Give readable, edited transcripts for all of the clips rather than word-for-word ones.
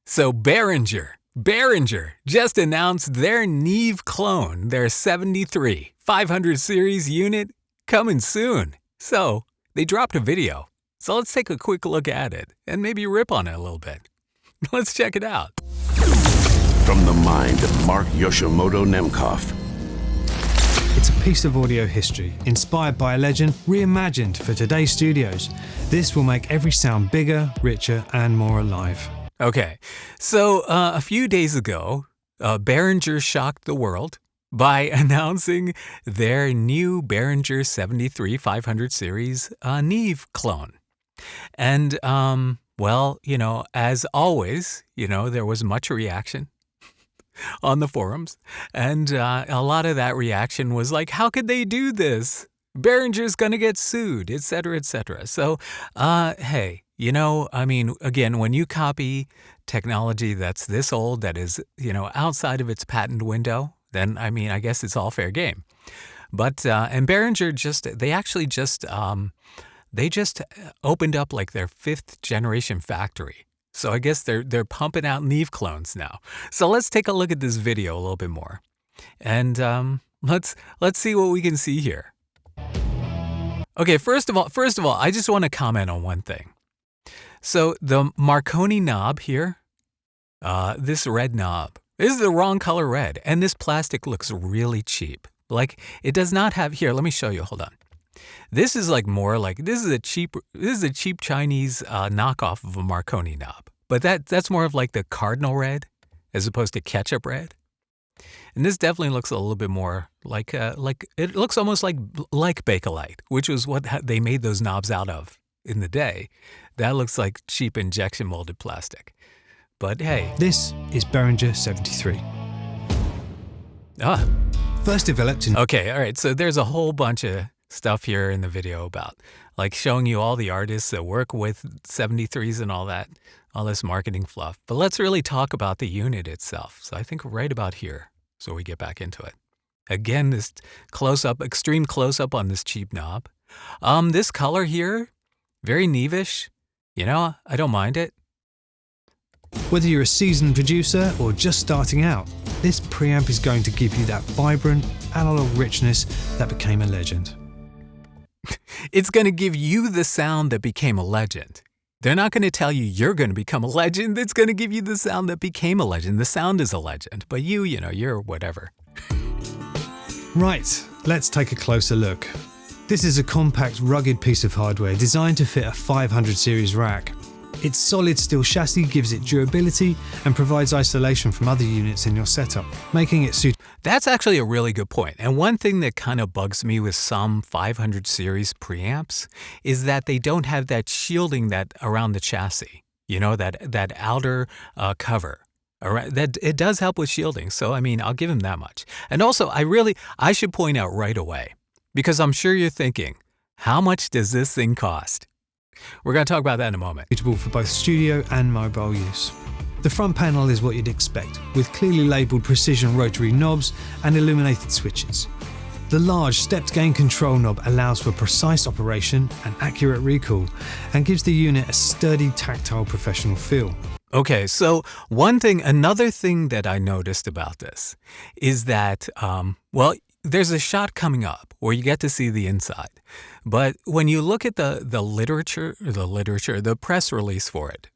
So Behringer just announced their Neve clone, their 73 500 series unit, coming soon. So they dropped a video. So let's take a quick look at it and maybe rip on it a little bit. Let's check it out. From the mind of Mark Yoshimoto Nemkov. It's a piece of audio history, inspired by a legend, reimagined for today's studios. This will make every sound bigger, richer, and more alive. Okay, so a few days ago, Behringer shocked the world by announcing their new Behringer 73 500 series Neve clone. And, well, as always, there was much reaction on the forums. And a lot of that reaction was like, how could they do this? Behringer's going to get sued, et cetera, et cetera. So, hey, again, when you copy technology that's this old, that is, outside of its patent window, then, I guess it's all fair game. But, and Behringer they just opened up like their 5th generation factory. So I guess they're pumping out Neve clones now. So let's take a look at this video a little bit more. And let's see what we can see here. Okay, first of all, I just want to comment on one thing. So the Marconi knob here, this red knob, this is the wrong color red, and this plastic looks really cheap. Like it does not have, here, let me show you, hold on. This is like more like, this is a cheap Chinese knockoff of a Marconi knob. But that's more of like the cardinal red as opposed to ketchup red. And this definitely looks a little bit more like it looks almost like Bakelite, which was what they made those knobs out of in the day. That looks like cheap injection molded plastic. But hey. This is Behringer 73. First developed in... Okay, all right. So there's a whole bunch of stuff here in the video about like showing you all the artists that work with 73s and all that, all this marketing fluff. But let's really talk about the unit itself. So I think right about here, so we get back into it. Again, this close-up, extreme close-up on this cheap knob. This color here, very Neve-ish. I don't mind it. Whether you're a seasoned producer or just starting out, this preamp is going to give you that vibrant, analog richness that became a legend. It's going to give you the sound that became a legend. They're not going to tell you you're going to become a legend. It's going to give you the sound that became a legend. The sound is a legend, but you're whatever. Right, let's take a closer look. This is a compact, rugged piece of hardware designed to fit a 500 series rack. Its solid steel chassis gives it durability and provides isolation from other units in your setup, making it suitable. That's actually a really good point. And one thing that kind of bugs me with some 500 series preamps is that they don't have that shielding that around the chassis, that outer cover. That it does help with shielding. So, I'll give them that much. And also, I should point out right away, because I'm sure you're thinking, how much does this thing cost? We're going to talk about that in a moment. Suitable for both studio and mobile use. The front panel is what you'd expect, with clearly labelled precision rotary knobs and illuminated switches. The large stepped gain control knob allows for precise operation and accurate recall, and gives the unit a sturdy, tactile, professional feel. Okay, so another thing that I noticed about this is that, there's a shot coming up where you get to see the inside. But when you look at the press release for it,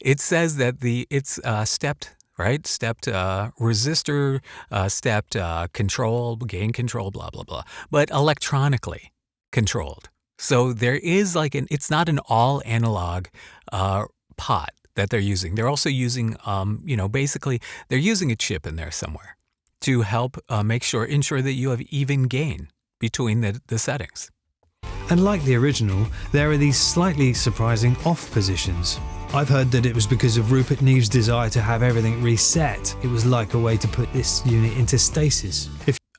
it says that it's stepped, right? Stepped resistor, stepped control, gain control, blah, blah, blah, but electronically controlled. So there is it's not an all analog pot that they're using. They're also using, basically they're using a chip in there somewhere to help ensure that you have even gain between the settings. And like the original, there are these slightly surprising off positions. I've heard that it was because of Rupert Neve's desire to have everything reset. It was like a way to put this unit into stasis.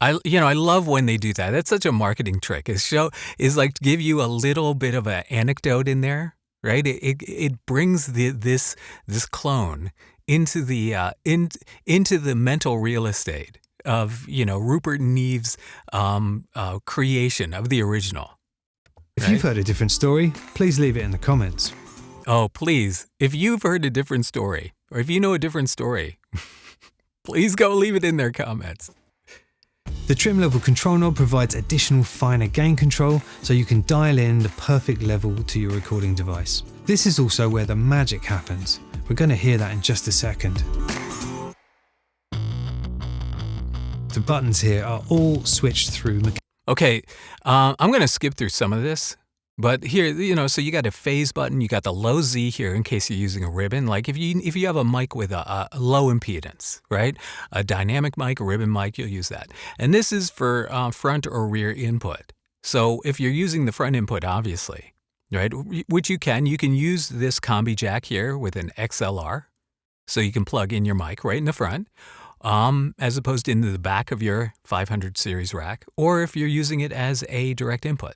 I love when they do that. That's such a marketing trick. Is like to give you a little bit of an anecdote in there, right? It brings this clone into the mental real estate of Rupert Neve's creation of the original. If you've heard a different story, please leave it in the comments. Oh, please, if you've heard a different story, or if you know a different story, please go leave it in their comments. The trim level control knob provides additional finer gain control so you can dial in the perfect level to your recording device. This is also where the magic happens. We're going to hear that in just a second. The buttons here are all switched through. Okay, I'm going to skip through some of this. But here, so you got a phase button, you got the low Z here in case you're using a ribbon. Like if you have a mic with a low impedance, right? A dynamic mic, a ribbon mic, you'll use that. And this is for front or rear input. So if you're using the front input, obviously, right, which you can use this combi jack here with an XLR. So you can plug in your mic right in the front, as opposed to into the back of your 500 series rack, or if you're using it as a direct input.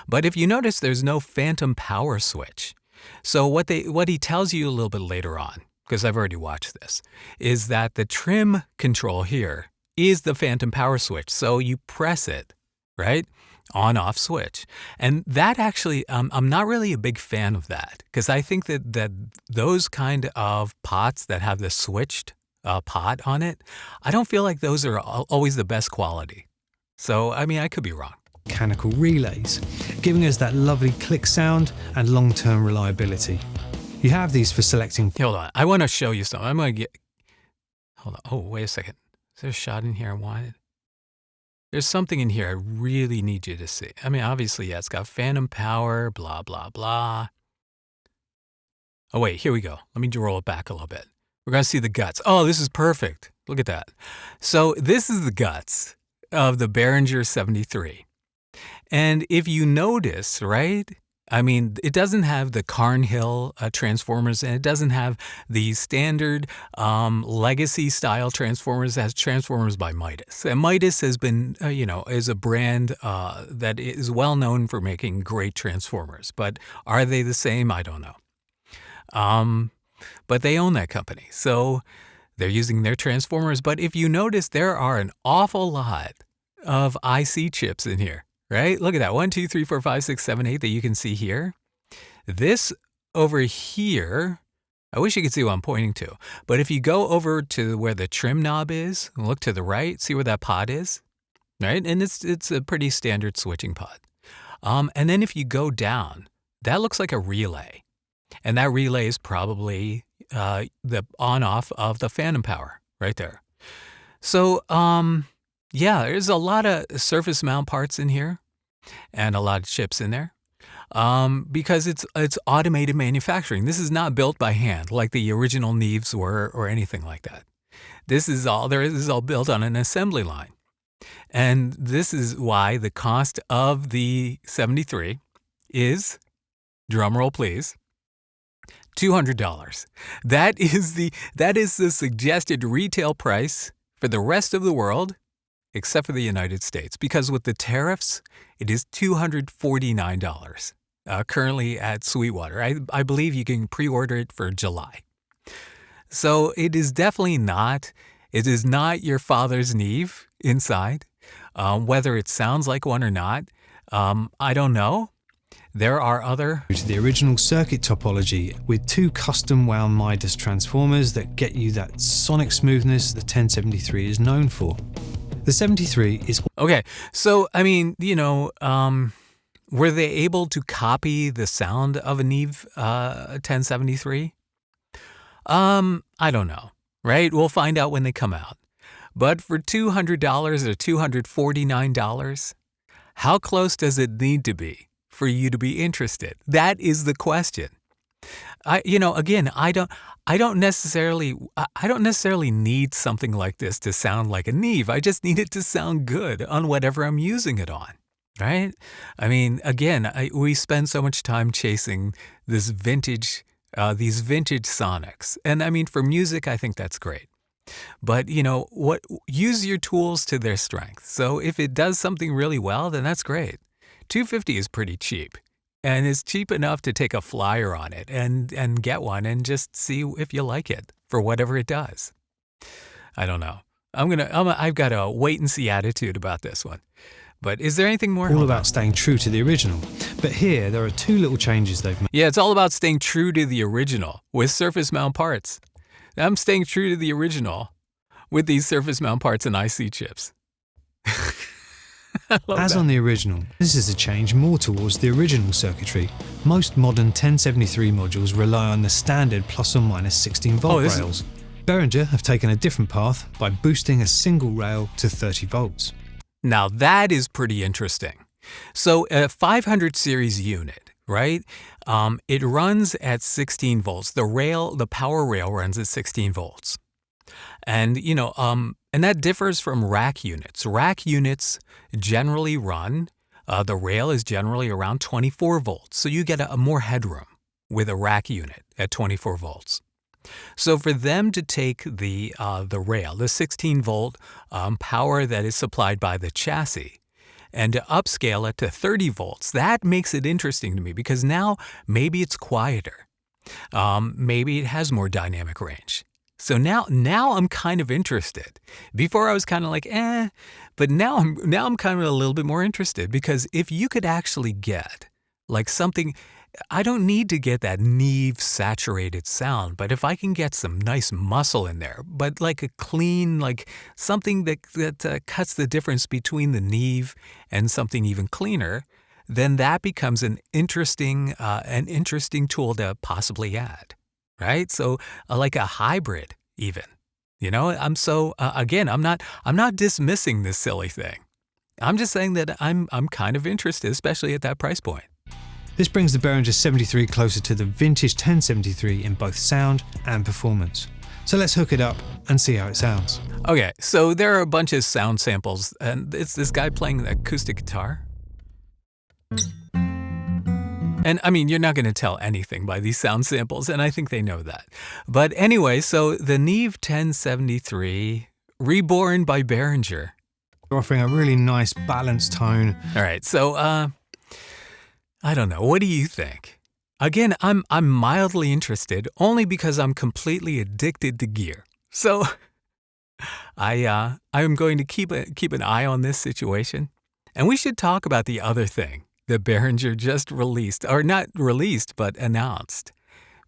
But if you notice, there's no phantom power switch. So what he tells you a little bit later on, because I've already watched this, is that the trim control here is the phantom power switch. So you press it, right? On-off switch. And that actually, I'm not really a big fan of that, because I think that those kind of pots that have the switched pot on it, I don't feel like those are always the best quality. So, I mean, I could be wrong. Mechanical relays, giving us that lovely click sound and long-term reliability. You have these for selecting. Hold on, I want to show you something. I'm going to hold on. Oh, wait a second. Is there a shot in here I wanted? There's something in here I really need you to see. I mean, obviously, yeah, it's got phantom power, blah, blah, blah. Oh, wait, here we go. Let me roll it back a little bit. We're going to see the guts. Oh, this is perfect. Look at that. So this is the guts of the Behringer 73. And if you notice, right, I mean, it doesn't have the Carnhill transformers, and it doesn't have the standard legacy style transformers. It has transformers by Midas. And Midas has been, is a brand that is well known for making great transformers. But are they the same? I don't know. But they own that company. So they're using their transformers. But if you notice, there are an awful lot of IC chips in here. Right? Look at that. 1, 2, 3, 4, 5, 6, 7, 8 that you can see here. This over here, I wish you could see what I'm pointing to. But if you go over to where the trim knob is, and look to the right, see where that pod is, right? And it's a pretty standard switching pod. And then if you go down, that looks like a relay. And that relay is probably the on-off of the phantom power right there. So, yeah, there's a lot of surface mount parts in here and a lot of chips in there because it's automated manufacturing. This is not built by hand like the original Neves were or anything like that. This is all built on an assembly line. And this is why the cost of the 73 is, drumroll please, $200. That is the suggested retail price for the rest of the world, except for the United States, because with the tariffs, it is $249 currently at Sweetwater. I believe you can pre-order it for July. So it is definitely not. It is not your father's Neve inside. Whether it sounds like one or not, I don't know. There are other. The original circuit topology with 2 custom wound Midas transformers that get you that sonic smoothness the 1073 is known for. The 73 is... Okay, so, I mean, were they able to copy the sound of a Neve 1073? I don't know, right? We'll find out when they come out. But for $200 or $249, how close does it need to be for you to be interested? That is the question. I don't necessarily need something like this to sound like a Neve. I just need it to sound good on whatever I'm using it on, right? I mean, again, we spend so much time chasing these vintage sonics. And I mean, for music, I think that's great. But, use your tools to their strength. So if it does something really well, then that's great. $250 is pretty cheap. And it's cheap enough to take a flyer on it and get one and just see if you like it for whatever it does. I don't know. I've got a wait and see attitude about this one. But is there anything more? All about staying true to the original. But here, there are two little changes they've made. Yeah, it's all about staying true to the original with surface mount parts. I'm staying true to the original with these surface mount parts and IC chips. As on the original, this is a change more towards the original circuitry. Most modern 1073 modules rely on the standard plus or minus 16 volt rails. Behringer have taken a different path by boosting a single rail to 30 volts. Now that is pretty interesting. So a 500 series unit, right? It runs at 16 volts. The power rail runs at 16 volts. And, and that differs from rack units. Rack units generally run, the rail is generally around 24 volts. So you get a more headroom with a rack unit at 24 volts. So for them to take the rail, the 16 volt power that is supplied by the chassis, and to upscale it to 30 volts, that makes it interesting to me because now maybe it's quieter. Maybe it has more dynamic range. So now I'm kind of interested. Before I was kind of like, but now I'm kind of a little bit more interested because if you could actually get like something, I don't need to get that Neve saturated sound, but if I can get some nice muscle in there, but like a clean, like something that cuts the difference between the Neve and something even cleaner, then that becomes an interesting tool to possibly add, right? So like a hybrid even, I'm not dismissing this silly thing. I'm just saying that I'm kind of interested, especially at that price point. This brings the Behringer 73 closer to the vintage 1073 in both sound and performance. So let's hook it up and see how it sounds. Okay, so there are a bunch of sound samples, and it's this guy playing the acoustic guitar. And I mean, you're not going to tell anything by these sound samples, and I think they know that. But anyway, so the Neve 1073, reborn by Behringer. They're offering a really nice balanced tone. All right, so I don't know. What do you think? Again, I'm mildly interested only because I'm completely addicted to gear. So I'm going to keep an eye on this situation. And we should talk about the other thing that Behringer just released, or not released, but announced,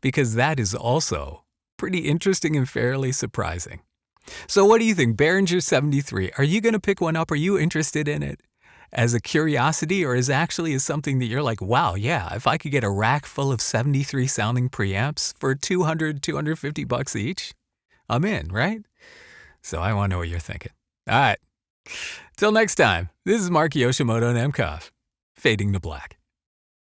because that is also pretty interesting and fairly surprising. So what do you think? Behringer 73, are you going to pick one up? Are you interested in it? As a curiosity or as something that you're like, wow, yeah, if I could get a rack full of 73 sounding preamps for $250 each, I'm in, right? So I want to know what you're thinking. All right. Till next time, this is Mark Yoshimoto Nemkov, fading to black.